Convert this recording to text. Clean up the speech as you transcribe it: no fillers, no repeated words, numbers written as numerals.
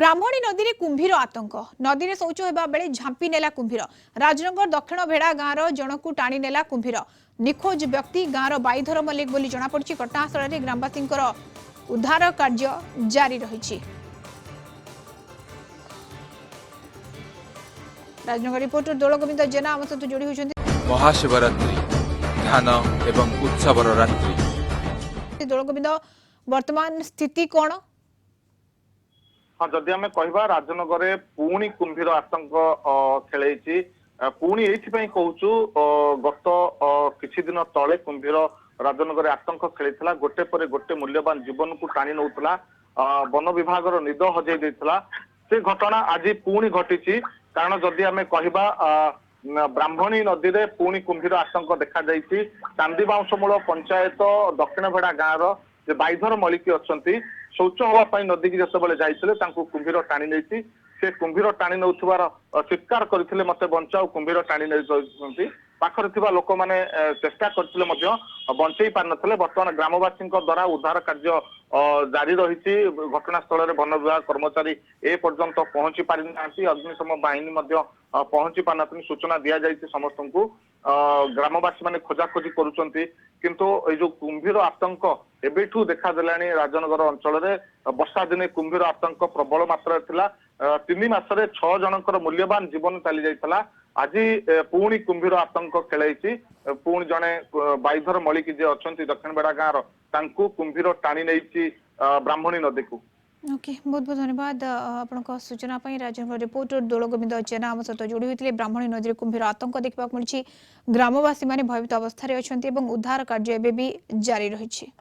ब्राह्मणी नदी में कुंभीर आतंक नदी में शौच होगा बेले झांपी नेला कुंभीर राजनगर दक्षिण भेड़ा गाँव जन को टाणी नेला कुंभीर निखोज व्यक्ति गाँव बाईधर मल्लिक बोली जनापड़ी घटनास्थल में ग्रामवासी उद्धार कार्य जारी रही। राजनगर रिपोर्टर दोल गोविंद जेना आम सहित जोड़ी होती। महाशिवरात्रि ध्यान एवं उत्सवर रात्रि दोल गोविंद वर्तमान स्थिति कौन? हाँ जदि आम कह राजनगर पुणी कुंभीर आतंक खेल पुणी ये कहूँ गत किछि दिन तले कुंभीर राजनगर आतंक खेली गोटे पर गोटे मूल्यवान जीवन को टाणी नौला वन विभाग निद हजई देता से घटना आज पुणी घटी। कारण जदि आम कह ब्राह्मणी नदी में पुणी कुंभीर आतंक देखा चांदी बाउंशमूल पंचायत दक्षिण भेड़ा गाँव जे बाईधर मल्लिक अच्छा शौच हाँपाई नदी की जिते जाते कुंभीर टाणी नहीं से कुंभीर टाणी नौथार चित्कार करते मत बंचाओ कुंभीर टाणी नहीं पाखरे लोक मैंने चेष्टा करते बंचई पार नथिले। बर्तमान ग्रामवासी द्वारा उद्धार कार्य जारी रही। घटनास्थल में वन विभाग कर्मचारी ए पर्यंत पहुंची पारि ना अग्निशम बाहिनी पहुंची पार ना सूचना दि जाती समस्त को ग्रामवासी मैंने खोजाखोजी करुँच किंतु ये जो कुंभीर आतंक एबेठू देखा देलानी राजनगर अंचल में वर्षा दिने कुंभीर आतंक प्रबल मात्रा थिला 3 मासरे 6 जनकर मूल्यवान जीवन चली जाइतला। आज पुणी कुंभीर आतंक खेलाई पुणी जड़े बाईधर मल्लिक जे अच्छा दक्षिण बेड़ा गाँव कुंभीर टाणी नहीं ब्राह्मणी नदी को। ओके बहुत बहुत धन्यवाद आपन सूचना राजनगर रिपोर्टर दोल गोविंद जेना आम सहित जोड़ी होते। ब्राह्मणी नदी में कुंभीर आतंक देखा मिली ग्रामवासी मैंने भयभीत अवस्था उद्धार कार्य एवं भी जारी रही।